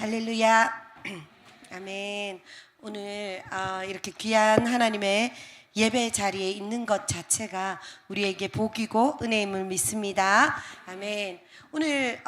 할렐루야. 아멘. 오늘 이렇게 귀한 하나님의 예배 자리에 있는 것 자체가 우리에게 복이고 은혜임을 믿습니다. 아멘. 오늘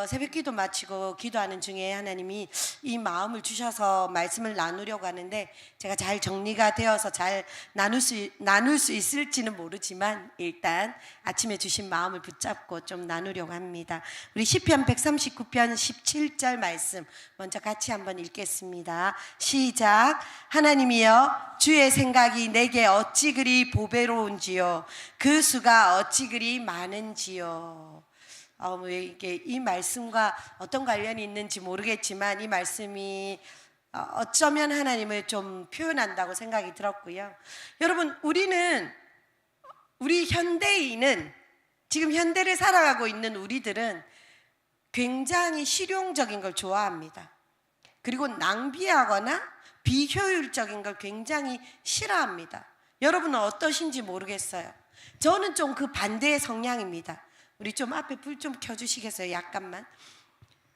새벽 기도 마치고 기도하는 중에 하나님이 이 마음을 주셔서 말씀을 나누려고 하는데 제가 잘 정리가 되어서 잘 나눌 수 있을지는 모르지만 일단 아침에 주신 마음을 붙잡고 좀 나누려고 합니다. 우리 시편 139편 17절 말씀 먼저 같이 한번 읽겠습니다. 시작. 하나님이여, 주의 생각이 내게 어찌 그리 보배로운지요, 그 수가 어찌 그리 많은지요. 이게 이 말씀과 어떤 관련이 있는지 모르겠지만 이 말씀이 어쩌면 하나님을 좀 표현한다고 생각이 들었고요. 여러분, 우리 현대인은, 지금 현대를 살아가고 있는 우리들은 굉장히 실용적인 걸 좋아합니다. 그리고 낭비하거나 비효율적인 걸 굉장히 싫어합니다. 여러분은 어떠신지 모르겠어요. 저는 좀 그 반대의 성향입니다. 우리 좀 앞에 불 좀 켜주시겠어요? 약간만.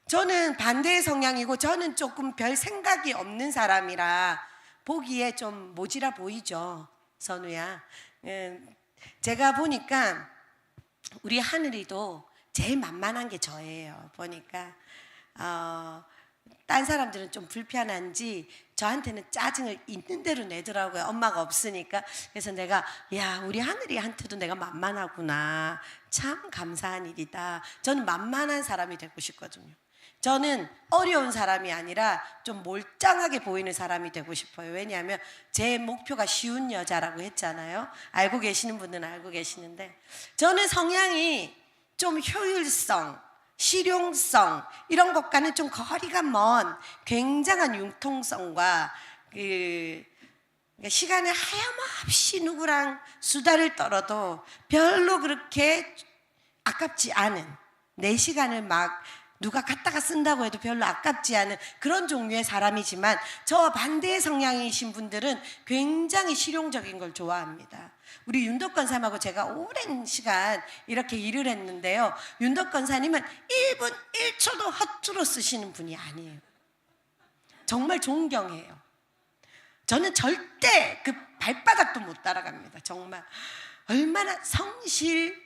저는 반대의 성향이고, 저는 조금 별 생각이 없는 사람이라 보기에 좀 모지라 보이죠, 선우야. 제가 보니까 우리 하늘이도 제일 만만한 게 저예요. 보니까 딴 사람들은 좀 불편한지 저한테는 짜증을 있는 대로 내더라고요. 엄마가 없으니까. 그래서 내가, 야, 우리 하늘이한테도 내가 만만하구나, 참 감사한 일이다. 저는 만만한 사람이 되고 싶거든요. 저는 어려운 사람이 아니라 좀 몰짱하게 보이는 사람이 되고 싶어요. 왜냐하면 제 목표가 쉬운 여자라고 했잖아요. 알고 계시는 분들은 알고 계시는데, 저는 성향이 좀 효율성, 실용성 이런 것과는 좀 거리가 먼 굉장한 융통성과 시간을 하염없이 누구랑 수다를 떨어도 별로 그렇게 아깝지 않은, 내 시간을 막 누가 갖다가 쓴다고 해도 별로 아깝지 않은 그런 종류의 사람이지만, 저와 반대의 성향이신 분들은 굉장히 실용적인 걸 좋아합니다. 우리 윤덕 권사님하고 제가 오랜 시간 이렇게 일을 했는데요, 윤덕 권사님은 1분 1초도 허투루 쓰시는 분이 아니에요. 정말 존경해요. 저는 절대 그 발바닥도 못 따라갑니다. 정말 얼마나 성실,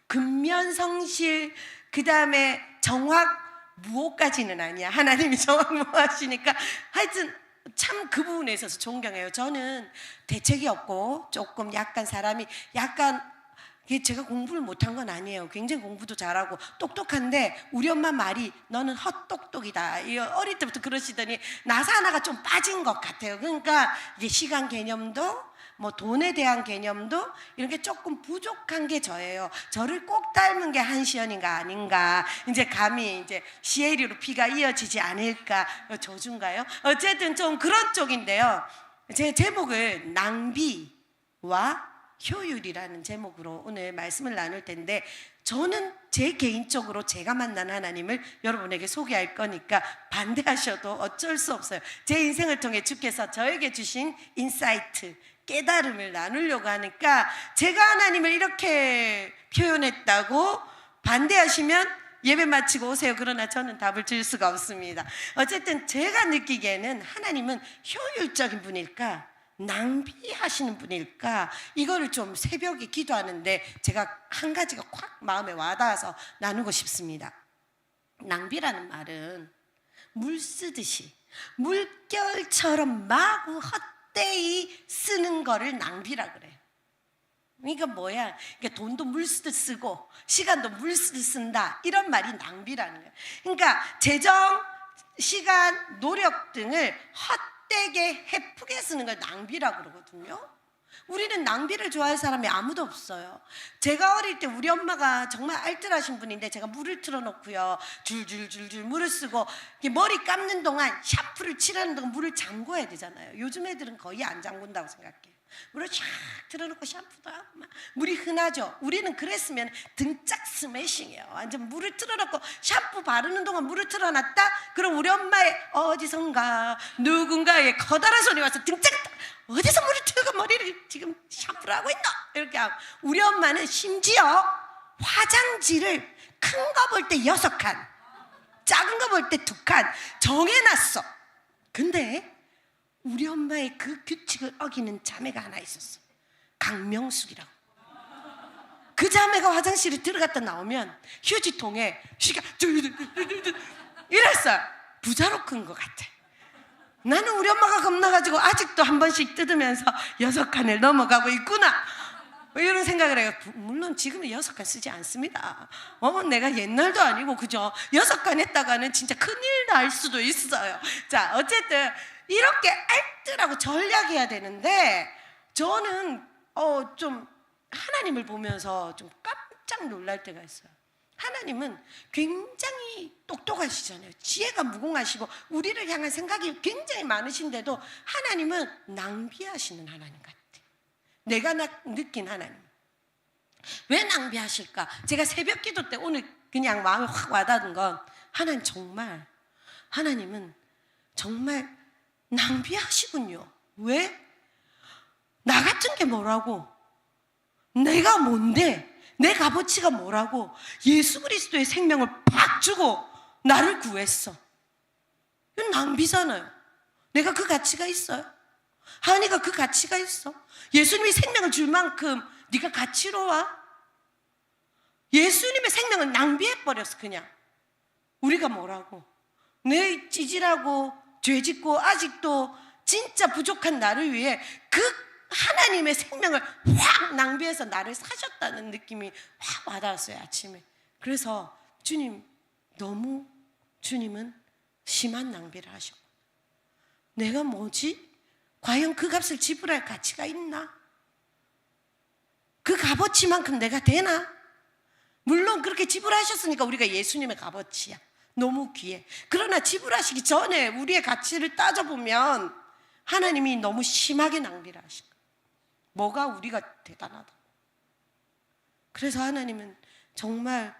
근면성실, 그 다음에 정확 무호까지는 아니야. 하나님이 정확 무호하시니까 하여튼 참 그 부분에 있어서 존경해요. 저는 대책이 없고 조금 약간 사람이 제가 공부를 못한 건 아니에요. 굉장히 공부도 잘하고 똑똑한데, 우리 엄마 말이 너는 헛똑똑이다, 어릴 때부터 그러시더니 나사 하나가 좀 빠진 것 같아요. 그러니까 이게 시간 개념도 뭐 돈에 대한 개념도 이런 게 조금 부족한 게 저예요. 저를 꼭 닮은 게 한시연인가 아닌가, 이제 감히 이제 시에리로 피가 이어지지 않을까, 저준가요? 어쨌든 좀 그런 쪽인데요. 제 제목을 낭비와 효율이라는 제목으로 오늘 말씀을 나눌 텐데, 저는 제 개인적으로 제가 만난 하나님을 여러분에게 소개할 거니까 반대하셔도 어쩔 수 없어요. 제 인생을 통해 주께서 저에게 주신 인사이트, 깨달음을 나누려고 하니까, 제가 하나님을 이렇게 표현했다고 반대하시면 예배 마치고 오세요. 그러나 저는 답을 줄 수가 없습니다. 어쨌든 제가 느끼기에는 하나님은 효율적인 분일까, 낭비하시는 분일까, 이거를 좀 새벽에 기도하는데 제가 한 가지가 콱 마음에 와닿아서 나누고 싶습니다. 낭비라는 말은 물 쓰듯이, 물결처럼 마구 헛되이 쓰는 거를 낭비라 그래요. 그러니까 뭐야? 그러니까 돈도 물 쓰듯 쓰고 시간도 물 쓰듯 쓴다, 이런 말이 낭비라는 거예요. 그러니까 재정, 시간, 노력 등을 헛되게 헤프게 쓰는 걸 낭비라고 그러거든요. 우리는 낭비를 좋아할 사람이 아무도 없어요. 제가 어릴 때 우리 엄마가 정말 알뜰하신 분인데, 제가 물을 틀어놓고요, 줄줄줄줄 물을 쓰고 머리 감는 동안, 샤프를 칠하는 동안 물을 잠궈야 되잖아요. 요즘 애들은 거의 안 잠근다고 생각해요. 물을 쫙 틀어놓고 샴푸도 하고 막 물이 흔하죠. 우리는 그랬으면 등짝 스매싱이에요. 완전 물을 틀어놓고 샴푸 바르는 동안 물을 틀어놨다? 그럼 우리 엄마의 어디선가 누군가의 커다란 손이 와서 등짝, 어디서 물을 틀고 머리를 지금 샴푸를 하고 있노? 이렇게 하고. 우리 엄마는 심지어 화장지를 큰 거 볼 때 6칸, 작은 거 볼 때 2칸 정해놨어. 근데 우리 엄마의 그 규칙을 어기는 자매가 하나 있었어. 강명숙이라고. 그 자매가 화장실에 들어갔다 나오면 휴지통에 쉬가 이랬어요. 부자로 큰 것 같아. 나는 우리 엄마가 겁나가지고 아직도 한 번씩 뜯으면서 6칸을 넘어가고 있구나, 이런 생각을 해요. 물론 지금은 6칸 쓰지 않습니다. 내가 옛날도 아니고, 그죠? 6칸 했다가는 진짜 큰일 날 수도 있어요. 자, 어쨌든 이렇게 알뜰하고 전략해야 되는데, 저는 좀 하나님을 보면서 좀 깜짝 놀랄 때가 있어요. 하나님은 굉장히 똑똑하시잖아요. 지혜가 무궁하시고 우리를 향한 생각이 굉장히 많으신데도 하나님은 낭비하시는 하나님 같아요. 내가 느낀 하나님. 왜 낭비하실까? 제가 새벽 기도 때 오늘 그냥 마음에 확 와닿은 건, 하나님은 정말 낭비하시군요. 왜? 나 같은 게 뭐라고? 내가 뭔데? 내 값어치가 뭐라고? 예수 그리스도의 생명을 팍 주고 나를 구했어. 이건 낭비잖아요. 내가 그 가치가 있어요? 하은이가 그 가치가 있어? 예수님이 생명을 줄 만큼 네가 가치로워? 예수님의 생명을 낭비해버렸어. 그냥 우리가 뭐라고? 내 찌질하고 죄짓고 아직도 진짜 부족한 나를 위해 그 하나님의 생명을 확 낭비해서 나를 사셨다는 느낌이 확 와닿았어요, 아침에. 그래서 주님은 심한 낭비를 하셨고, 내가 뭐지? 과연 그 값을 지불할 가치가 있나? 그 값어치만큼 내가 되나? 물론 그렇게 지불하셨으니까 우리가 예수님의 값어치야. 너무 귀해. 그러나 지불하시기 전에 우리의 가치를 따져보면 하나님이 너무 심하게 낭비를 하신 거예요. 뭐가 우리가 대단하다. 그래서 하나님은 정말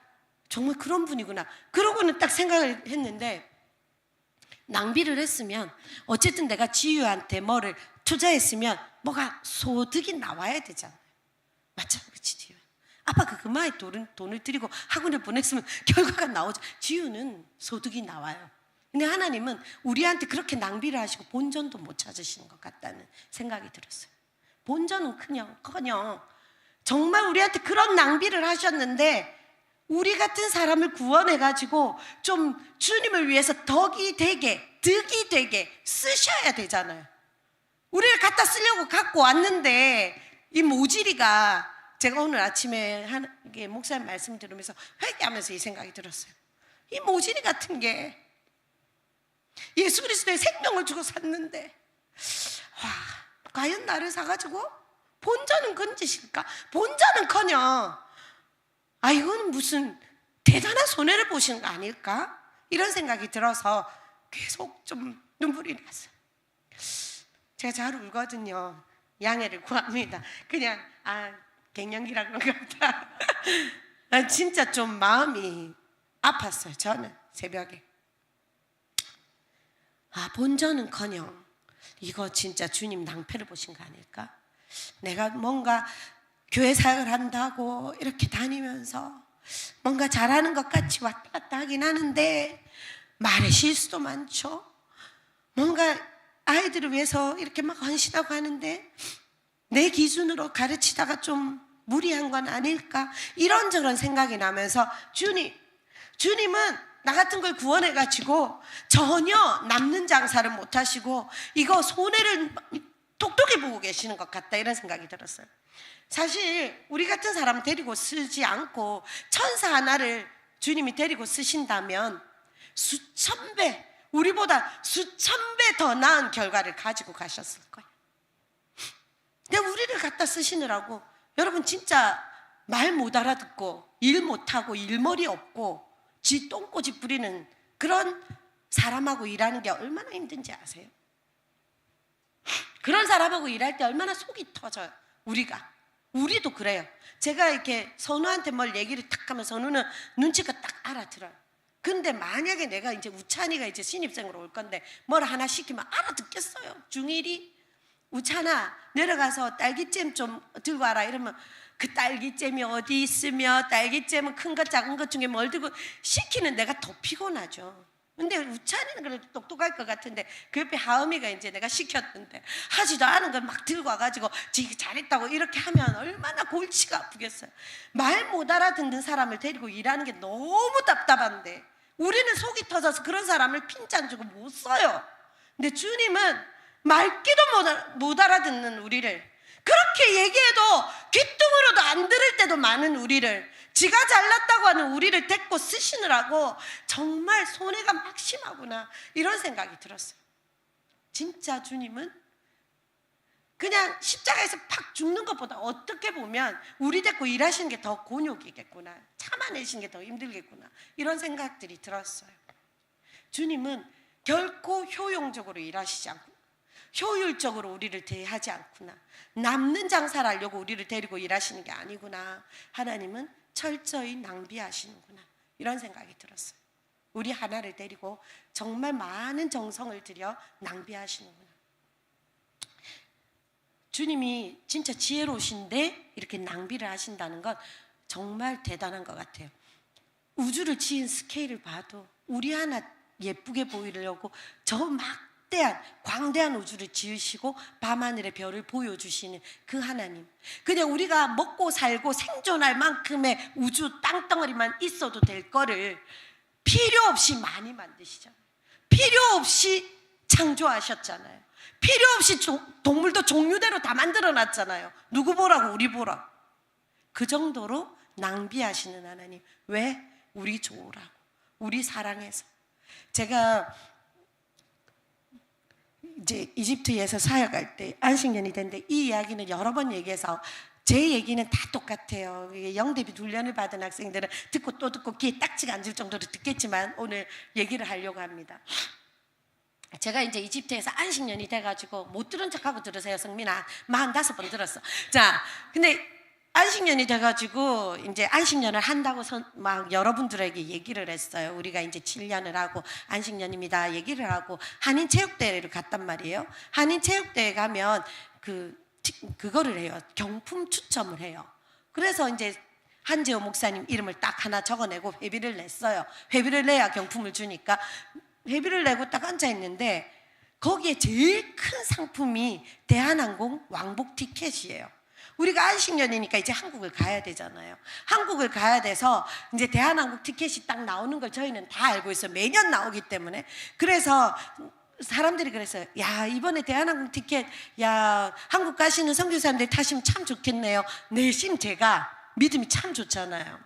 그런 분이구나. 그러고는 딱 생각을 했는데, 낭비를 했으면 어쨌든 내가 지유한테 뭐를 투자했으면 뭐가 소득이 나와야 되잖아요. 맞잖아, 그치? 지유. 아빠가 그마에 돈을 들이고 학원에 보냈으면 결과가 나오죠. 지유는 소득이 나와요. 근데 하나님은 우리한테 그렇게 낭비를 하시고 본전도 못 찾으시는 것 같다는 생각이 들었어요. 본전은 커녕 정말 우리한테 그런 낭비를 하셨는데, 우리 같은 사람을 구원해가지고 좀 주님을 위해서 덕이 되게 쓰셔야 되잖아요. 우리를 갖다 쓰려고 갖고 왔는데, 이 모질이가, 제가 오늘 아침에 목사님 말씀 들으면서 회개하면서 이 생각이 들었어요. 이 모질이 같은 게 예수 그리스도의 생명을 주고 샀는데, 과연 나를 사가지고 본전은 건지실까? 본전은커녕 이거는 무슨 대단한 손해를 보시는 거 아닐까? 이런 생각이 들어서 계속 좀 눈물이 났어요. 제가 잘 울거든요. 양해를 구합니다. 그냥 갱년기라 그런가 보다. 진짜 좀 마음이 아팠어요. 저는 새벽에 본전은커녕 이거 진짜 주님 낭패를 보신 거 아닐까? 내가 뭔가 교회 사역을 한다고 이렇게 다니면서 뭔가 잘하는 것 같이 왔다 갔다 하긴 하는데 말에 실수도 많죠. 뭔가 아이들을 위해서 이렇게 막 헌신하고 하는데 내 기준으로 가르치다가 좀 무리한 건 아닐까? 이런저런 생각이 나면서 주님은 나 같은 걸 구원해가지고 전혀 남는 장사를 못하시고 이거 손해를 똑똑히 보고 계시는 것 같다, 이런 생각이 들었어요. 사실 우리 같은 사람 데리고 쓰지 않고 천사 하나를 주님이 데리고 쓰신다면 수천 배, 우리보다 수천 배 더 나은 결과를 가지고 가셨을 거예요. 근데 우리를 갖다 쓰시느라고 여러분 진짜 말 못 알아듣고 일 못하고 일머리 없고 지 똥꼬집 부리는 그런 사람하고 일하는 게 얼마나 힘든지 아세요? 그런 사람하고 일할 때 얼마나 속이 터져요. 우리도 그래요. 제가 이렇게 선우한테 뭘 얘기를 탁 하면 선우는 눈치가 딱 알아들어요. 근데 만약에 내가 이제 우찬이가 이제 신입생으로 올 건데 뭘 하나 시키면 알아듣겠어요. 중1이 우찬아 내려가서 딸기잼 좀 들고 와라 이러면 그 딸기잼이 어디 있으며 딸기잼은 큰 것 작은 것 중에 뭘 들고 시키는 내가 더 피곤하죠. 근데 우찬이는 그래도 똑똑할 것 같은데 그 옆에 하은이가 이제 내가 시켰는데 하지도 않은 걸 막 들고 와가지고 지가 잘했다고 이렇게 하면 얼마나 골치가 아프겠어요. 말 못 알아듣는 사람을 데리고 일하는 게 너무 답답한데 우리는 속이 터져서 그런 사람을 핀잔 주고 못 써요. 근데 주님은 말귀도 못 알아듣는 우리를, 그렇게 얘기해도 귀뚱으로도 안 들을 때도 많은 우리를, 지가 잘났다고 하는 우리를 데리고 쓰시느라고 정말 손해가 막심하구나 이런 생각이 들었어요. 진짜 주님은 그냥 십자가에서 팍 죽는 것보다 어떻게 보면 우리 데리고 일하시는 게 더 곤욕이겠구나, 참아내시는 게 더 힘들겠구나 이런 생각들이 들었어요. 주님은 결코 효용적으로 일하시지 않고 효율적으로 우리를 대하지 않구나, 남는 장사를 하려고 우리를 데리고 일하시는 게 아니구나, 하나님은 철저히 낭비하시는구나 이런 생각이 들었어요. 우리 하나를 데리고 정말 많은 정성을 들여 낭비하시는구나. 주님이 진짜 지혜로우신데 이렇게 낭비를 하신다는 건 정말 대단한 것 같아요. 우주를 지은 스케일을 봐도 우리 하나 예쁘게 보이려고 저 막대한 광대한 우주를 지으시고 밤하늘의 별을 보여주시는 그 하나님, 그냥 우리가 먹고 살고 생존할 만큼의 우주 땅덩어리만 있어도 될 거를 필요 없이 많이 만드시잖아요. 필요 없이 창조하셨잖아요. 필요 없이 동물도 종류대로 다 만들어놨잖아요. 누구 보라고? 우리 보라고. 그 정도로 낭비하시는 하나님. 왜? 우리 좋으라고, 우리 사랑해서. 제가 이제 이집트에서 사역할 때 안식년이 됐는데 이 이야기는 여러 번 얘기해서 제 얘기는 다 똑같아요. 영대비 훈련을 받은 학생들은 듣고 또 듣고 귀에 딱지가 앉을 정도로 듣겠지만 오늘 얘기를 하려고 합니다. 제가 이제 이집트에서 안식년이 돼가지고 못 들은 척하고 들으세요. 성민아, 45번 들었어. 자, 근데 안식년이 돼가지고 이제 안식년을 한다고 막 여러분들에게 얘기를 했어요. 우리가 이제 7년을 하고 안식년입니다 얘기를 하고 한인체육대회를 갔단 말이에요. 한인체육대회 가면 그거를 해요. 경품 추첨을 해요. 그래서 이제 한재호 목사님 이름을 딱 하나 적어내고 회비를 냈어요. 회비를 내야 경품을 주니까 회비를 내고 딱 앉아있는데 거기에 제일 큰 상품이 대한항공 왕복 티켓이에요. 우리가 안식년이니까 이제 한국을 가야 되잖아요. 한국을 가야 돼서 이제 대한항공 티켓이 딱 나오는 걸 저희는 다 알고 있어요. 매년 나오기 때문에. 그래서 사람들이 그랬어요. 야, 이번에 대한항공 티켓, 야, 한국 가시는 선교사님들 타시면 참 좋겠네요. 내심 제가 믿음이 참 좋잖아요.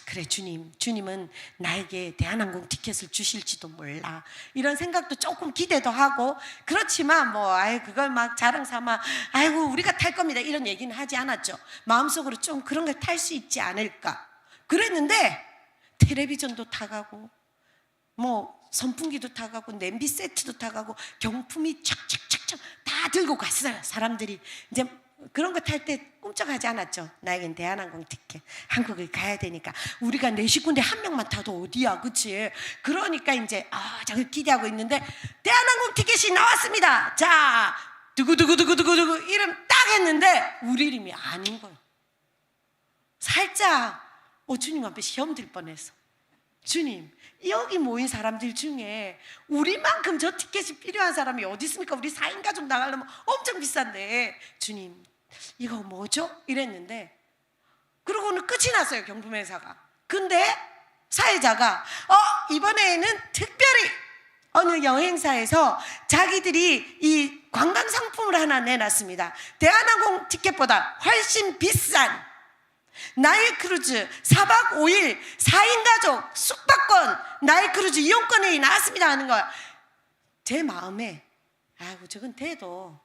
그래, 주님은 나에게 대한항공 티켓을 주실지도 몰라 이런 생각도 조금 기대도 하고, 그렇지만 뭐 그걸 막 자랑 삼아 아이고 우리가 탈 겁니다 이런 얘기는 하지 않았죠. 마음속으로 좀 그런 걸 탈 수 있지 않을까 그랬는데 텔레비전도 타가고 뭐 선풍기도 타가고 냄비 세트도 타가고 경품이 촥촥촥촥 다 들고 갔어요. 사람들이 이제 그런 거 탈 때 꿈쩍하지 않았죠. 나에겐 대한항공 티켓, 한국을 가야 되니까. 우리가 내 식구인데 한 명만 타도 어디야, 그치? 그러니까 이제 저걸 기대하고 있는데 대한항공 티켓이 나왔습니다. 자, 두구두구두구두구 이름 딱 했는데 우리 이름이 아닌 거예요. 살짝 주님 앞에 시험 들 뻔했어. 주님, 여기 모인 사람들 중에 우리만큼 저 티켓이 필요한 사람이 어디 있습니까? 우리 4인 가족 나가려면 엄청 비싼데 주님 이거 뭐죠? 이랬는데 그러고는 끝이 났어요. 경품회사가. 근데 사회자가 이번에는 특별히 어느 여행사에서 자기들이 이 관광상품을 하나 내놨습니다. 대한항공 티켓보다 훨씬 비싼 나일 크루즈 4박 5일 4인 가족 숙박권 나일 크루즈 이용권이 나왔습니다 하는 거야. 제 마음에 아이고 저건 돼도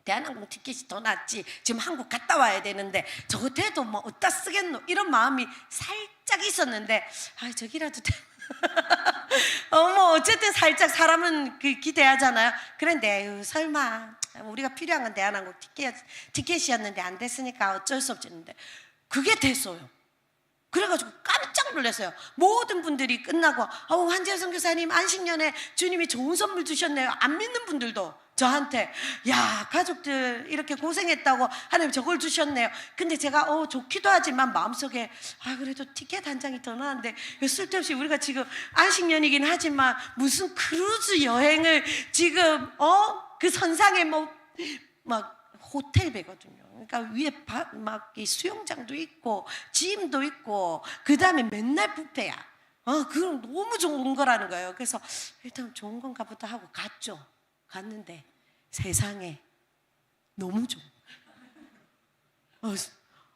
대한항공 티켓이 더 낫지, 지금 한국 갔다 와야 되는데 저거 돼도 뭐 어디다 쓰겠노 이런 마음이 살짝 있었는데 저기라도 뭐 어쨌든 살짝 사람은 기대하잖아요. 그런데 설마 우리가 필요한 건 대한항공 티켓이었는데 안 됐으니까 어쩔 수 없었는데 그게 됐어요. 그래가지고 깜짝 놀랐어요. 모든 분들이 끝나고 한재호 선교사님 안식년에 주님이 좋은 선물 주셨네요. 안 믿는 분들도 저한테 야 가족들 이렇게 고생했다고 하나님 저걸 주셨네요. 근데 제가 좋기도 하지만 마음속에 그래도 티켓 한 장이 더 나은데 쓸데없이 우리가 지금 안식년이긴 하지만 무슨 크루즈 여행을 지금 그 선상에 막 호텔배거든요. 그러니까 위에 막 이 수영장도 있고 짐도 있고 그 다음에 맨날 뷔페야. 그럼 너무 좋은 거라는 거예요. 그래서 일단 좋은 건가 보다 하고 갔는데 세상에 너무 좋은 거예요.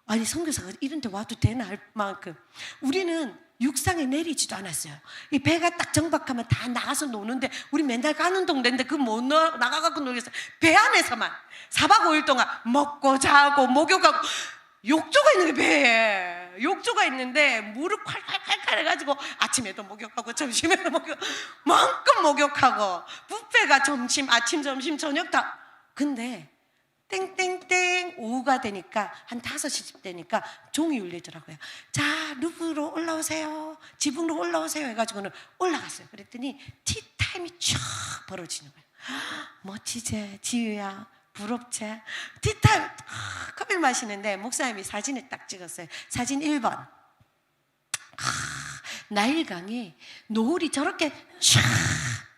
아니 선교사가 이런 데 와도 되나 할 만큼 우리는 육상에 내리지도 않았어요. 이 배가 딱 정박하면 다 나가서 노는데 우리 맨날 가는 동네인데 그 못 나가갖고 놀겠어요. 배 안에서만 4박 5일 동안 먹고 자고 목욕하고 욕조가 있는 게 배에 욕조가 있는데 물을 콸콸콸콸 해가지고 아침에도 목욕하고 점심에도 마음껏 목욕하고 뷔페가 점심 아침 점심 저녁 다. 근데 땡땡땡 오후가 되니까 한 5시 되니까 종이 울리더라고요. 자 루브로 올라오세요, 지붕으로 올라오세요 해가지고는 올라갔어요. 그랬더니 티타임이 쫙 벌어지는 거예요. 멋지지 지유야, 부럽지? 티타임 커피를 마시는데 목사님이 사진을 딱 찍었어요. 사진 1번. 나일강이 노을이 저렇게 쫙,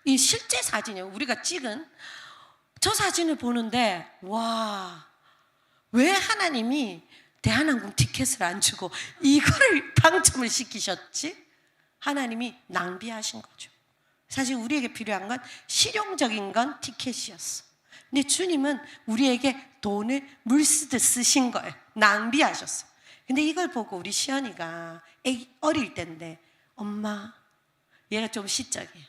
이 실제 사진이에요. 우리가 찍은 저 사진을 보는데 와, 왜 하나님이 대한항공 티켓을 안 주고 이거를 당첨을 시키셨지? 하나님이 낭비하신 거죠. 사실 우리에게 필요한 건 실용적인 건 티켓이었어. 근데 주님은 우리에게 돈을 물 쓰듯 쓰신 거예요. 낭비하셨어. 근데 이걸 보고 우리 시연이가 어릴 때인데 엄마, 얘가 좀 시적이에요.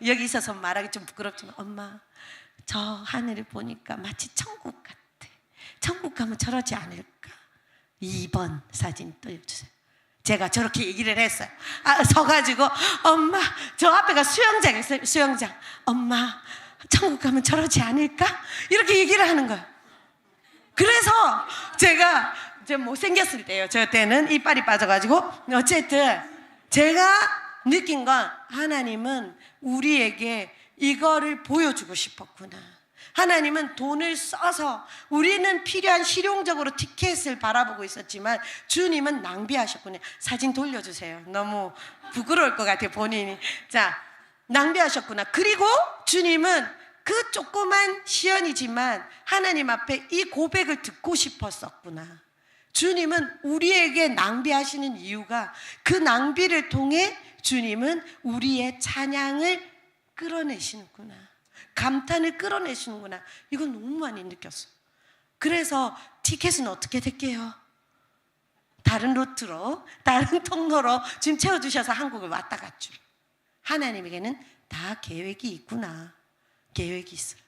여기 있어서 말하기 좀 부끄럽지만 엄마, 저 하늘을 보니까 마치 천국 같아. 천국 가면 저러지 않을까? 2번 사진 띄워주세요. 제가 저렇게 얘기를 했어요. 서가지고 엄마, 저 앞에가 수영장 있어요. 수영장. 엄마, 천국 가면 저러지 않을까? 이렇게 얘기를 하는 거예요. 그래서 제가 못생겼을 때예요. 저 때는 이빨이 빠져가지고 어쨌든 제가 느낀 건 하나님은 우리에게 이거를 보여주고 싶었구나. 하나님은 돈을 써서 우리는 필요한 실용적으로 티켓을 바라보고 있었지만 주님은 낭비하셨구나. 사진 돌려주세요. 너무 부끄러울 것 같아요, 본인이. 자, 낭비하셨구나. 그리고 주님은 그 조그만 시연이지만 하나님 앞에 이 고백을 듣고 싶었었구나. 주님은 우리에게 낭비하시는 이유가 그 낭비를 통해 주님은 우리의 찬양을 끌어내시는구나. 감탄을 끌어내시는구나. 이건 너무 많이 느꼈어. 그래서 티켓은 어떻게 될게요? 다른 루트로, 다른 통로로 지금 채워주셔서 한국을 왔다 갔죠. 하나님에게는 다 계획이 있구나. 계획이 있어요.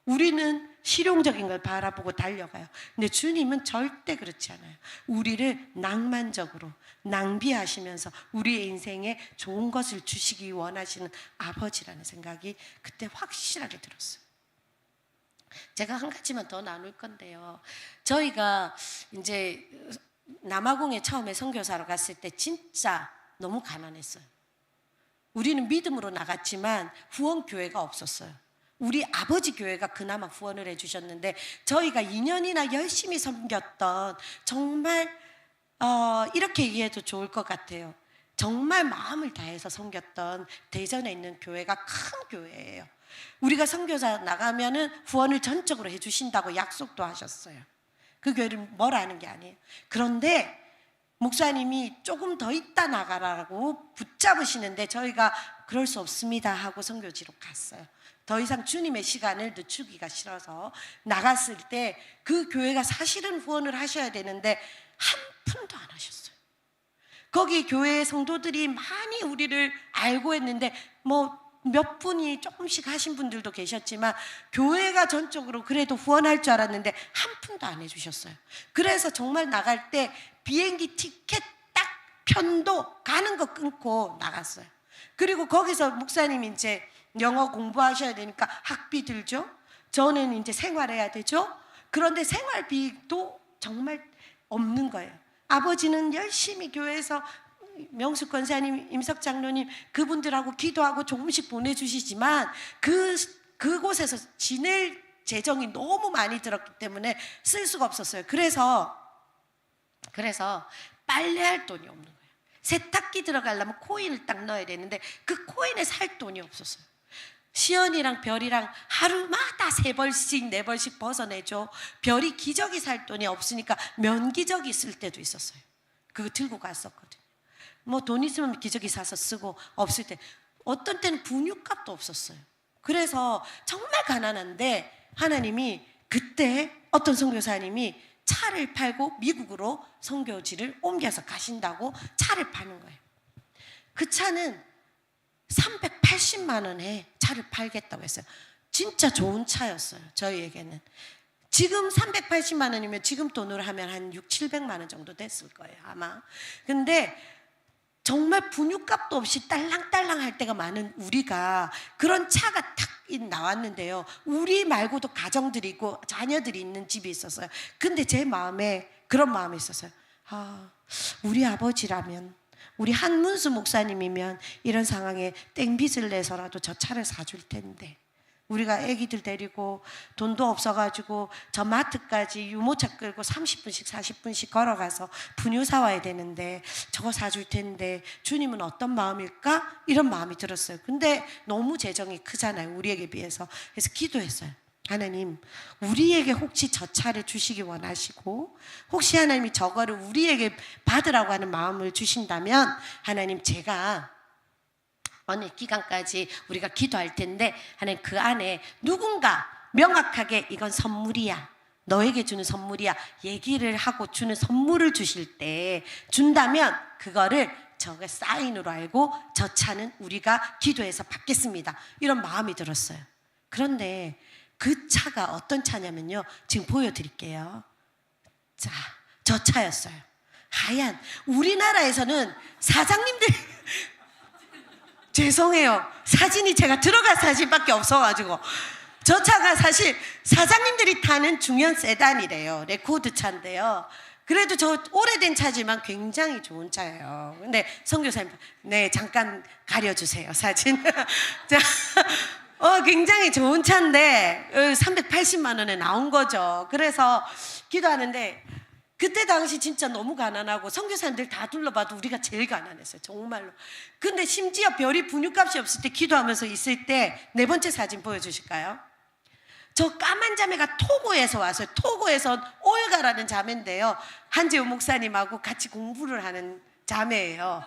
우리는 실용적인 걸 바라보고 달려가요. 근데 주님은 절대 그렇지 않아요. 우리를 낭만적으로 낭비하시면서 우리의 인생에 좋은 것을 주시기 원하시는 아버지라는 생각이 그때 확실하게 들었어요. 제가 한 가지만 더 나눌 건데요. 저희가 이제 남아공에 처음에 선교사로 갔을 때 진짜 너무 가난했어요. 우리는 믿음으로 나갔지만 후원교회가 없었어요. 우리 아버지 교회가 그나마 후원을 해주셨는데 저희가 2년이나 열심히 섬겼던 정말 이렇게 얘기해도 좋을 것 같아요. 정말 마음을 다해서 섬겼던 대전에 있는 교회가 큰 교회예요. 우리가 선교사 나가면은 후원을 전적으로 해주신다고 약속도 하셨어요. 그 교회를 뭐라 하는 게 아니에요. 그런데 목사님이 조금 더 있다 나가라고 붙잡으시는데 저희가 그럴 수 없습니다 하고 선교지로 갔어요. 더 이상 주님의 시간을 늦추기가 싫어서 나갔을 때 그 교회가 사실은 후원을 하셔야 되는데 한 푼도 안 하셨어요. 거기 교회 성도들이 많이 우리를 알고 했는데 몇 분이 조금씩 하신 분들도 계셨지만 교회가 전적으로 그래도 후원할 줄 알았는데 한 푼도 안 해주셨어요. 그래서 정말 나갈 때 비행기 티켓 딱 편도 가는 거 끊고 나갔어요. 그리고 거기서 목사님이 이제 영어 공부하셔야 되니까 학비 들죠. 저는 이제 생활해야 되죠. 그런데 생활비도 정말 없는 거예요. 아버지는 열심히 교회에서 명숙 권사님, 임석 장로님 그분들하고 기도하고 조금씩 보내주시지만 그 그곳에서 지낼 재정이 너무 많이 들었기 때문에 쓸 수가 없었어요. 그래서 빨래할 돈이 없는 거예요. 세탁기 들어가려면 코인을 딱 넣어야 되는데 그 코인에 살 돈이 없었어요. 시연이랑 별이랑 하루마다 3벌씩 4벌씩 벗어내줘. 별이 기저귀 살 돈이 없으니까 면기저귀 쓸 때도 있었어요. 그거 들고 갔었거든요. 뭐 돈 있으면 기저귀 사서 쓰고, 없을 때 어떤 때는 분유값도 없었어요. 그래서 정말 가난한데 하나님이 그때 어떤 선교사님이 차를 팔고 미국으로 선교지를 옮겨서 가신다고 차를 파는 거예요. 그 차는 380만 원에 차를 팔겠다고 했어요. 진짜 좋은 차였어요. 저희에게는. 지금 380만 원이면 지금 돈으로 하면 한 6, 700만 원 정도 됐을 거예요, 아마. 근데 정말 분유값도 없이 딸랑딸랑 할 때가 많은 우리가 그런 차가 탁 나왔는데요. 우리 말고도 가정들이 있고 자녀들이 있는 집이 있었어요. 근데 제 마음에 그런 마음이 있었어요. 우리 아버지라면, 우리 한문수 목사님이면 이런 상황에 땡빚을 내서라도 저 차를 사줄 텐데, 우리가 아기들 데리고 돈도 없어가지고 저 마트까지 유모차 끌고 30분씩 40분씩 걸어가서 분유 사와야 되는데 저거 사줄 텐데 주님은 어떤 마음일까? 이런 마음이 들었어요. 근데 너무 재정이 크잖아요, 우리에게 비해서. 그래서 기도했어요. 하나님, 우리에게 혹시 저 차를 주시기 원하시고 혹시 하나님이 저거를 우리에게 받으라고 하는 마음을 주신다면 하나님, 제가 어느 기간까지 우리가 기도할 텐데 하나님, 그 안에 누군가 명확하게 이건 선물이야, 너에게 주는 선물이야 얘기를 하고 주는 선물을 주실 때 준다면 그거를 저게 사인으로 알고 저 차는 우리가 기도해서 받겠습니다, 이런 마음이 들었어요. 그런데 그 차가 어떤 차냐면요, 지금 보여드릴게요. 자, 저 차였어요. 하얀. 우리나라에서는 사장님들 죄송해요, 사진이 제가 들어갈 사진밖에 없어가지고. 저 차가 사실 사장님들이 타는 중형 세단이래요. 레코드 차인데요. 그래도 저 오래된 차지만 굉장히 좋은 차예요. 근데 선교사님, 네, 잠깐 가려주세요, 사진. 자, 굉장히 좋은 차인데 380만 원에 나온 거죠. 그래서 기도하는데 그때 당시 진짜 너무 가난하고 선교사님들 다 둘러봐도 우리가 제일 가난했어요, 정말로. 근데 심지어 별이 분유값이 없을 때 기도하면서 있을 때 4번째 사진 보여주실까요? 저 까만 자매가 토고에서 왔어요. 토고에서 올가라는 자매인데요, 한재우 목사님하고 같이 공부를 하는 자매예요.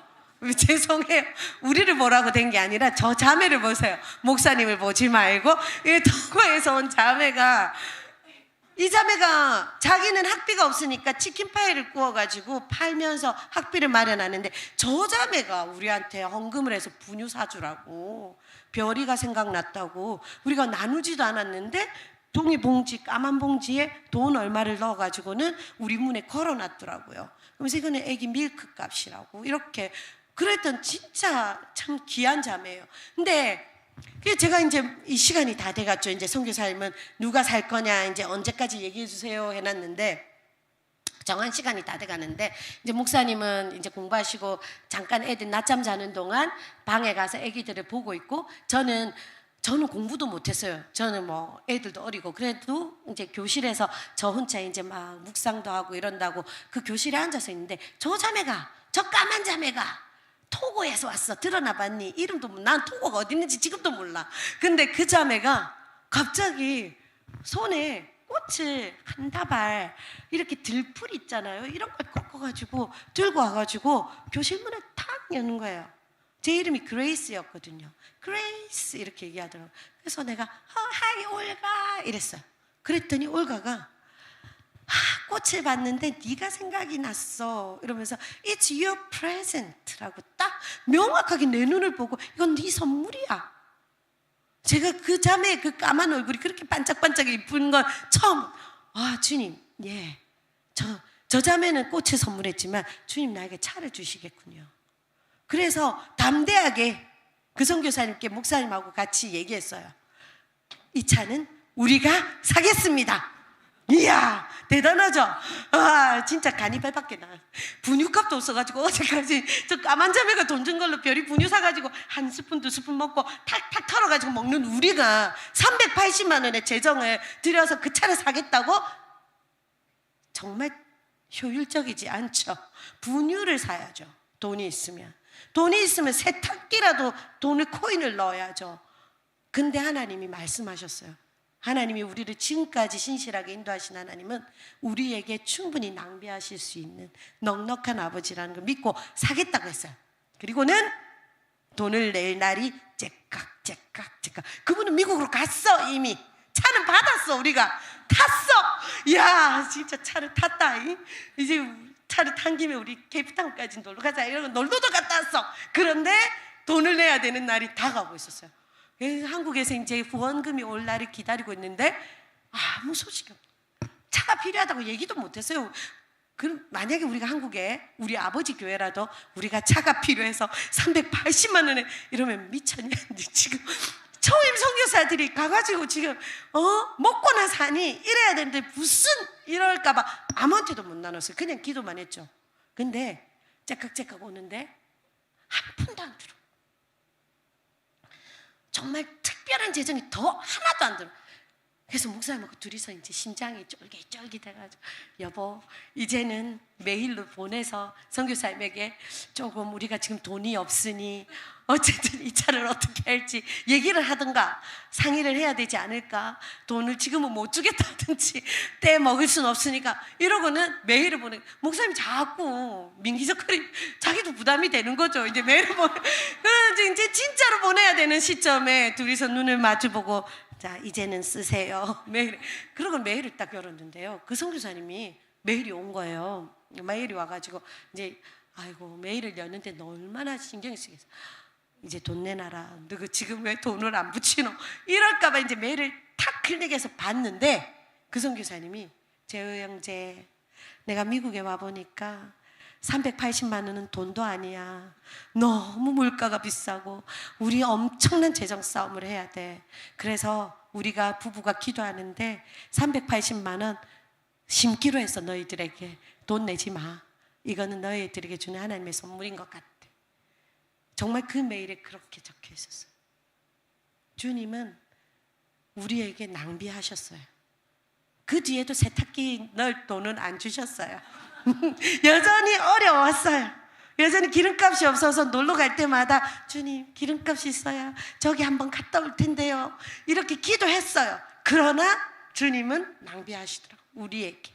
죄송해요, 우리를 보라고 된 게 아니라 저 자매를 보세요. 목사님을 보지 말고. 이 토고에서 온 자매가, 이 자매가 자기는 학비가 없으니까 치킨파이를 구워가지고 팔면서 학비를 마련하는데 저 자매가 우리한테 헌금을 해서 분유 사주라고, 별이가 생각났다고. 우리가 나누지도 않았는데 종이 봉지, 까만 봉지에 돈 얼마를 넣어가지고는 우리 문에 걸어놨더라고요. 그러면서 이거는 애기 밀크 값이라고 이렇게. 그랬던 진짜 참 귀한 자매예요. 근데 제가 이제 이 시간이 다 돼갔죠. 이제 선교사님은 누가 살 거냐, 이제 언제까지 얘기해 주세요 해놨는데 정한 시간이 다 돼가는데, 이제 목사님은 이제 공부하시고 잠깐 애들 낮잠 자는 동안 방에 가서 애기들을 보고 있고, 저는 공부도 못했어요. 저는 뭐 애들도 어리고 그래도 이제 교실에서 저 혼자 이제 막 묵상도 하고 이런다고 그 교실에 앉아서 있는데 저 자매가, 저 까만 자매가 토고에서 왔어. 들어나 봤니? 이름도 난 토고가 어디 있는지 지금도 몰라. 근데 그 자매가 갑자기 손에 꽃을 한 다발, 이렇게 들풀 있잖아요, 이런 걸 꺾어가지고 들고 와가지고 교실 문을 탁 여는 거예요. 제 이름이 그레이스였거든요. 그레이스 이렇게 얘기하더라고요. 그래서 내가 하이 올가 이랬어요. 그랬더니 올가가 꽃을 봤는데 네가 생각이 났어 이러면서 It's your present라고 딱 명확하게 내 눈을 보고 이건 네 선물이야. 제가 그 자매의 그 까만 얼굴이 그렇게 반짝반짝 이쁜 건 처음. 주님, 예, 저 자매는 꽃을 선물했지만 주님 나에게 차를 주시겠군요. 그래서 담대하게 그 선교사님께, 목사님하고 같이 얘기했어요. 이 차는 우리가 사겠습니다. 이야 대단하죠. 아 진짜 간이 배밖에 나. 분유값도 없어가지고 어제까지 저 까만 자매가 돈 준 걸로 별이 분유 사가지고 한 스푼 두 스푼 먹고 탁탁 털어가지고 먹는 우리가 380만 원의 재정을 들여서 그 차를 사겠다고? 정말 효율적이지 않죠. 분유를 사야죠. 돈이 있으면 세탁기라도 돈을 코인을 넣어야죠. 근데 하나님이 말씀하셨어요. 하나님이 우리를 지금까지 신실하게 인도하신 하나님은 우리에게 충분히 낭비하실 수 있는 넉넉한 아버지라는 걸 믿고 사겠다고 했어요. 그리고는 돈을 낼 날이 째깍. 그분은 미국으로 갔어. 이미 차는 받았어. 우리가 탔어. 이야 진짜 차를 탔다. 이제 차를 탄 김에 우리 케이프타운까지 놀러 가자 이러고 놀러도 갔다 왔어. 그런데 돈을 내야 되는 날이 다가오고 있었어요. 한국에서 이제 후원금이 올 날을 기다리고 있는데 아무 소식이 없어. 차가 필요하다고 얘기도 못했어요. 그럼 만약에 우리가 한국에 우리 아버지 교회라도 우리가 차가 필요해서 380만 원에 이러면 미쳤냐. 지금 초임 선교사들이 가가지고 지금 먹고나 사니 이래야 되는데 무슨 이럴까봐 아무한테도 못 나눴어요. 그냥 기도만 했죠. 근데 째깍째깍 오는데 한 푼도 안 들어. 정말 특별한 재정이 더 하나도 안 들어. 그래서 목사님하고 둘이서 이제 심장이 쫄깃쫄깃해가지고 여보 이제는 메일로 보내서 선교사님에게 조금 우리가 지금 돈이 없으니 어쨌든 이 차를 어떻게 할지 얘기를 하든가 상의를 해야 되지 않을까. 돈을 지금은 못 주겠다든지 떼 먹을 순 없으니까 이러고는 메일을 보내. 목사님이 자꾸 민기적거리 자기도 부담이 되는 거죠. 이제 메일을 보내. 그래서 이제 진짜로 보내야 되는 시점에 둘이서 눈을 마주보고 자 이제는 쓰세요. 메일. 그러고 메일을 딱 열었는데요. 그 선교사님이 메일이 온 거예요. 메일이 와가지고 이제 아이고 메일을 여는데 너 얼마나 신경이 쓰겠어. 이제 돈 내놔라. 너 지금 왜 돈을 안 붙이노? 이럴까봐 이제 메일을 탁 클릭해서 봤는데 그 선교사님이 재우 형제 내가 미국에 와보니까 380만 원은 돈도 아니야. 너무 물가가 비싸고 우리 엄청난 재정 싸움을 해야 돼. 그래서 우리가 부부가 기도하는데 380만 원 심기로 해서 너희들에게 돈 내지 마. 이거는 너희들에게 주는 하나님의 선물인 것 같아. 정말 그 메일에 그렇게 적혀 있었어요. 주님은 우리에게 낭비하셨어요. 그 뒤에도 세탁기 넣을 돈은 안 주셨어요. 여전히 어려웠어요. 여전히 기름값이 없어서 놀러 갈 때마다 주님 기름값이 있어야 저기 한번 갔다 올 텐데요. 이렇게 기도했어요. 그러나 주님은 낭비하시더라고요. 우리에게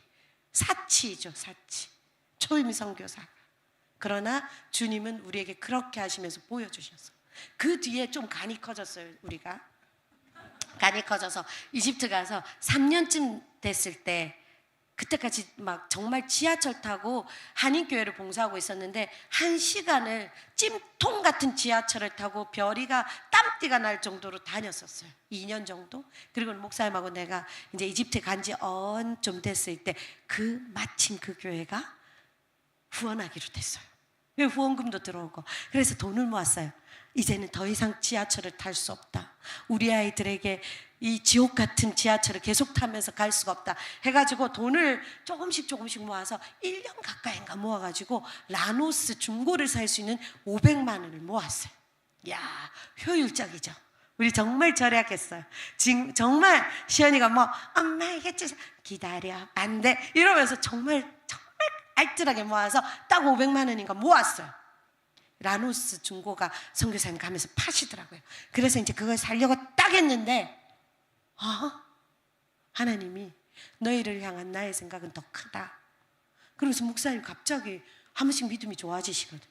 사치이죠. 사치. 초임 선교사가. 그러나 주님은 우리에게 그렇게 하시면서 보여주셨어요. 그 뒤에 좀 간이 커졌어요. 우리가 간이 커져서 이집트 가서 3년쯤 됐을 때 그때까지 막 정말 지하철 타고 한인교회를 봉사하고 있었는데 1시간을 찜통 같은 지하철을 타고 별이가 땀띠가 날 정도로 다녔었어요. 2년 정도. 그리고 목사님하고 내가 이제 이집트 간지 좀 됐을 때 마침 그 교회가 후원하기로 됐어요. 후원금도 들어오고. 그래서 돈을 모았어요. 이제는 더 이상 지하철을 탈 수 없다. 우리 아이들에게 이 지옥 같은 지하철을 계속 타면서 갈 수가 없다 해가지고 돈을 조금씩 모아서 1년 가까이인가 모아가지고 라노스 중고를 살 수 있는 500만 원을 모았어요. 이야 효율적이죠. 우리 정말 절약했어요. 지금 정말 시연이가 엄마 이게 기다려 안 돼 이러면서 정말 알뜰하게 모아서 딱 500만 원인가 모았어요. 라노스 중고가 선교사님 가면서 파시더라고요. 그래서 이제 그걸 살려고 딱 했는데 하나님이 너희를 향한 나의 생각은 더 크다. 그러면서 목사님 갑자기 한 번씩 믿음이 좋아지시거든.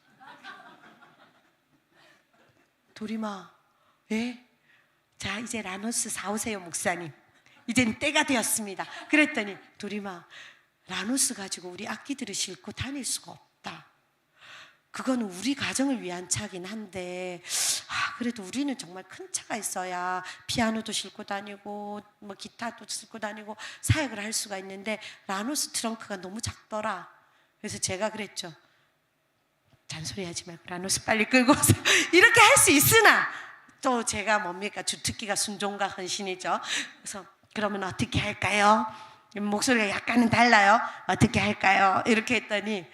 도리마 예? 자 이제 라노스 사오세요 목사님. 이젠 때가 되었습니다. 그랬더니 도리마 라노스 가지고 우리 악기들을 싣고 다닐 수가 없다. 그거는 우리 가정을 위한 차긴 한데 그래도 우리는 정말 큰 차가 있어야 피아노도 싣고 다니고 기타도 싣고 다니고 사역을 할 수가 있는데 라노스 트렁크가 너무 작더라. 그래서 제가 그랬죠. 잔소리하지 말고 라노스 빨리 끌고 오세요. 이렇게 할 수 있으나 또 제가 뭡니까 주특기가 순종과 헌신이죠. 그래서 그러면 어떻게 할까요? 목소리가 약간은 달라요. 어떻게 할까요? 이렇게 했더니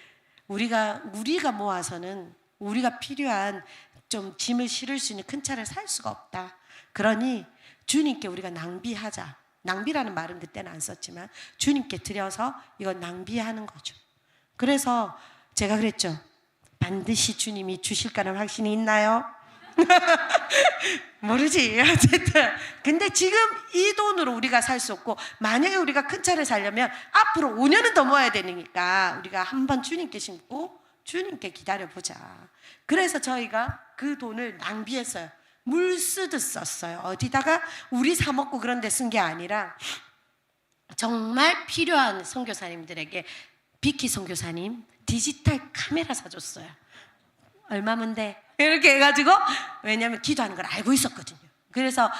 우리가 모아서는 우리가 필요한 좀 짐을 실을 수 있는 큰 차를 살 수가 없다. 그러니 주님께 우리가 낭비하자. 낭비라는 말은 그때는 안 썼지만 주님께 드려서 이건 낭비하는 거죠. 그래서 제가 그랬죠. 반드시 주님이 주실까는 확신이 있나요? 모르지. 어쨌든 근데 지금 이 돈으로 우리가 살 수 없고, 만약에 우리가 큰 차를 사려면 앞으로 5년은 더 모아야 되니까 우리가 한번 주님께 심고 주님께 기다려보자. 그래서 저희가 그 돈을 낭비했어요. 물 쓰듯 썼어요. 어디다가 우리 사 먹고 그런 데 쓴 게 아니라 정말 필요한 선교사님들에게. 비키 선교사님 디지털 카메라 사줬어요. 얼마면 돼? 이렇게 해가지고, 왜냐하면 기도하는 걸 알고 있었거든요. 그래서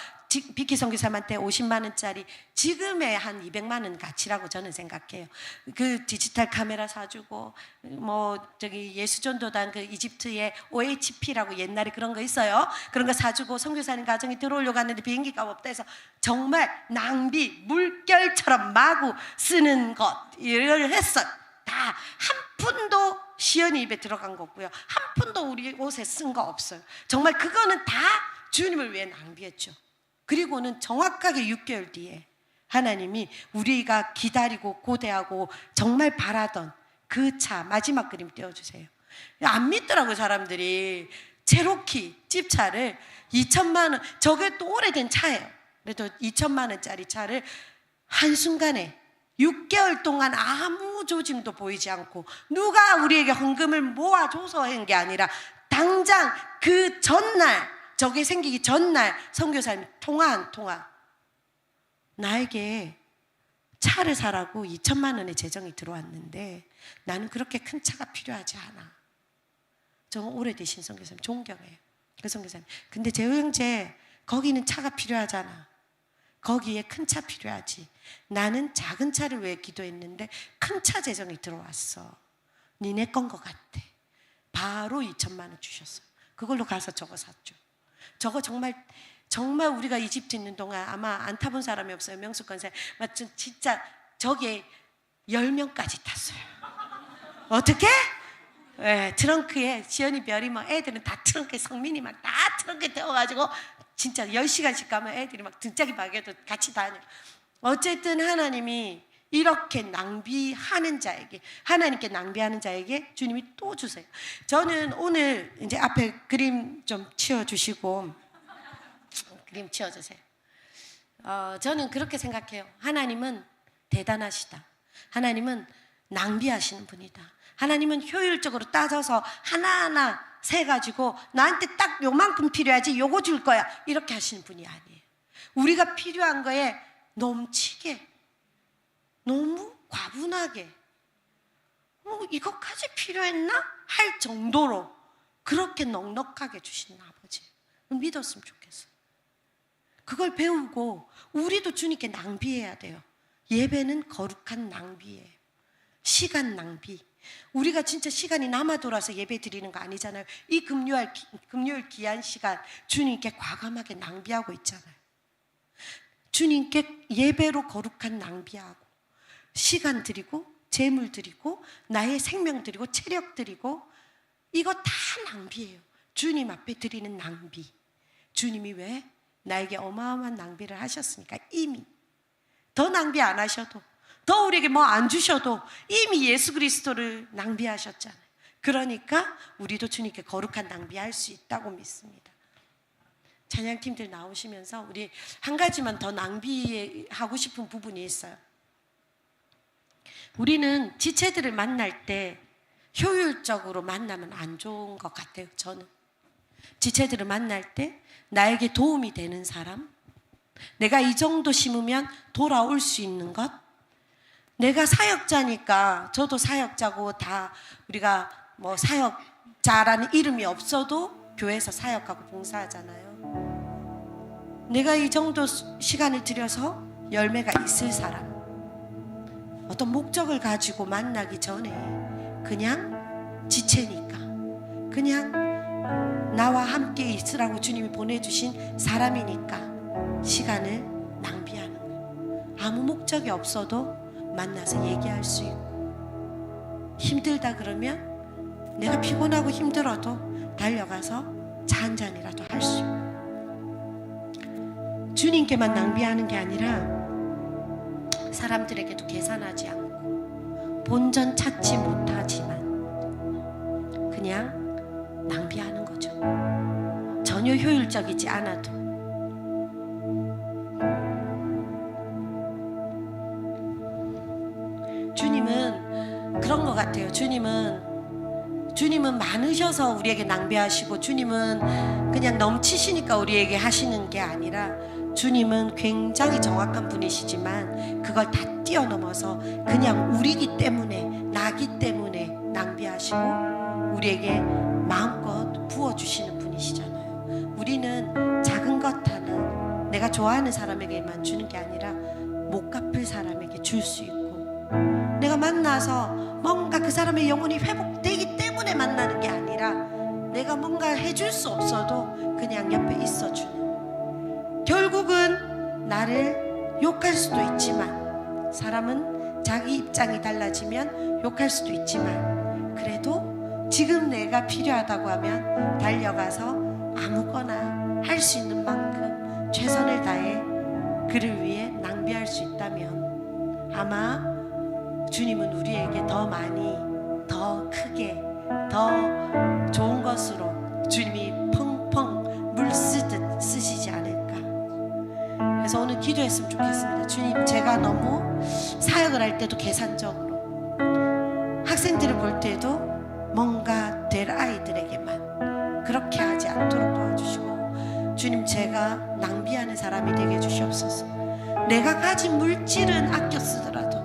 비키 선교사님한테 50만 원짜리 지금의 한 200만 원 가치라고 저는 생각해요. 그 디지털 카메라 사주고, 저기 예수전도단 그 이집트의 OHP라고 옛날에 그런 거 있어요. 그런 거 사주고 선교사님 가정에 들어오려고 하는데 비행기가 없다 해서 정말 낭비, 물결처럼 마구 쓰는 것 이걸 했어요. 다 한 푼도 시연이 입에 들어간 거 없고요. 한 푼도 우리 옷에 쓴 거 없어요. 정말 그거는 다 주님을 위해 낭비했죠. 그리고는 정확하게 6개월 뒤에 하나님이 우리가 기다리고 고대하고 정말 바라던 그 차 마지막 그림 띄워주세요. 안 믿더라고요. 사람들이 체로키 집차를 2천만 원, 저게 또 오래된 차예요. 그래도 2천만 원짜리 차를 한순간에 6개월 동안 아무 조짐도 보이지 않고, 누가 우리에게 헌금을 모아줘서 한 게 아니라 당장 그 전날, 저게 생기기 전날 선교사님이 통화 나에게 차를 사라고 2천만 원의 재정이 들어왔는데 나는 그렇게 큰 차가 필요하지 않아. 저 오래되신 선교사님 존경해요. 그 선교사님, 근데 재호 형제 거기는 차가 필요하잖아. 거기에 큰 차 필요하지. 나는 작은 차를 위해 기도했는데 큰 차 재정이 들어왔어. 니네 건 것 같아. 바로 2천만 원 주셨어요. 그걸로 가서 저거 샀죠. 저거 정말 우리가 이집트 있는 동안 아마 안 타본 사람이 없어요. 명수권세 진짜 저기에 10명까지 탔어요. 어떻게? 네, 트렁크에 지연이 별이 애들은 다 트렁크에, 성민이 막 다 트렁크에 태워가지고 진짜 10시간씩 가면 애들이 막 등짝이 박여도 같이 다녀. 어쨌든 하나님이 이렇게 낭비하는 자에게, 하나님께 낭비하는 자에게 주님이 또 주세요. 저는 오늘 이제 앞에 그림 좀 치워주시고, 그림 치워주세요. 저는 그렇게 생각해요. 하나님은 대단하시다. 하나님은 낭비하시는 분이다. 하나님은 효율적으로 따져서 하나하나 세가지고 나한테 딱 요만큼 필요하지 요거 줄 거야 이렇게 하시는 분이 아니에요. 우리가 필요한 거에 넘치게, 너무 과분하게 이것까지 필요했나? 할 정도로 그렇게 넉넉하게 주시는 아버지 믿었으면 좋겠어요. 그걸 배우고 우리도 주님께 낭비해야 돼요. 예배는 거룩한 낭비예요. 시간 낭비. 우리가 진짜 시간이 남아 돌아서 예배 드리는 거 아니잖아요. 이 금요일 귀한 시간 주님께 과감하게 낭비하고 있잖아요. 주님께 예배로 거룩한 낭비하고, 시간 드리고, 재물 드리고, 나의 생명 드리고, 체력 드리고, 이거 다 낭비예요. 주님 앞에 드리는 낭비. 주님이 왜? 나에게 어마어마한 낭비를 하셨으니까. 이미 더 낭비 안 하셔도, 더 우리에게 뭐 안 주셔도 이미 예수 그리스도를 낭비하셨잖아요. 그러니까 우리도 주님께 거룩한 낭비할 수 있다고 믿습니다. 찬양팀들 나오시면서 우리 한 가지만 더 낭비하고 싶은 부분이 있어요. 우리는 지체들을 만날 때 효율적으로 만나면 안 좋은 것 같아요. 저는 지체들을 만날 때 나에게 도움이 되는 사람, 내가 이 정도 심으면 돌아올 수 있는 것, 내가 사역자니까, 저도 사역자고 다 우리가 뭐 사역자라는 이름이 없어도 교회에서 사역하고 봉사하잖아요. 내가 이 정도 시간을 들여서 열매가 있을 사람, 어떤 목적을 가지고 만나기 전에 그냥 지체니까, 그냥 나와 함께 있으라고 주님이 보내주신 사람이니까 시간을 낭비하는 거예요. 아무 목적이 없어도 만나서 얘기할 수 있고, 힘들다 그러면 내가 피곤하고 힘들어도 달려가서 차 한 잔이라도 할 수 있고, 주님께만 낭비하는 게 아니라 사람들에게도 계산하지 않고 본전 찾지 못하지만 그냥 낭비하는 거죠. 전혀 효율적이지 않아도. 주님은 그런 것 같아요. 주님은 많으셔서 우리에게 낭비하시고, 주님은 그냥 넘치시니까 우리에게 하시는 게 아니라, 주님은 굉장히 정확한 분이시지만 그걸 다 뛰어넘어서 그냥 우리기 때문에, 나기 때문에 낭비하시고 우리에게 마음껏 부어주시는 분이시잖아요. 우리는 작은 것 하나 내가 좋아하는 사람에게만 주는 게 아니라 못 갚을 사람에게 줄 수 있고, 내가 만나서 뭔가 그 사람의 영혼이 회복되기 때문에 만나는 게 아니라 내가 뭔가 해줄 수 없어도 그냥 옆에 있어주는, 결국은 나를 욕할 수도 있지만, 사람은 자기 입장이 달라지면 욕할 수도 있지만, 그래도 지금 내가 필요하다고 하면 달려가서 아무거나 할 수 있는 만큼 최선을 다해 그를 위해 낭비할 수 있다면, 아마 주님은 우리에게 더 많이, 더 크게, 더 좋은 것으로 주님이 펑펑 물 쓰듯 쓰시지 않을까. 그래서 오늘 기도했으면 좋겠습니다. 주님, 제가 너무 사역을 할 때도 계산적으로, 학생들을 볼 때도 뭔가 될 아이들에게만 그렇게 하지 않도록 도와주시고, 주님, 제가 낭비하는 사람이 되게 해주시옵소서. 내가 가진 물질은 아껴 쓰더라도,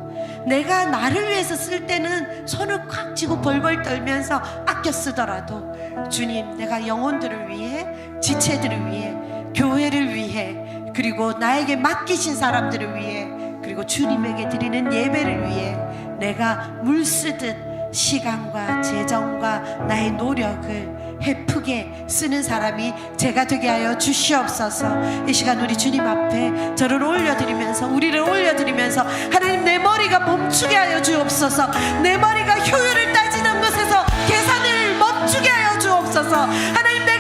내가 나를 위해서 쓸 때는 손을 콱 쥐고 벌벌 떨면서 아껴 쓰더라도, 주님, 내가 영혼들을 위해, 지체들을 위해, 교회를 위해, 그리고 나에게 맡기신 사람들을 위해, 그리고 주님에게 드리는 예배를 위해 내가 물 쓰듯 시간과 재정과 나의 노력을 헤프게 쓰는 사람이 제가 되게 하여 주시옵소서. 이 시간 우리 주님 앞에 저를 올려드리면서, 우리를 올려드리면서, 하나님, 내 머리가 멈추게 하여 주옵소서. 내 머리가 효율을 따지는 것에서 계산을 멈추게 하여 주옵소서. 하나님, 내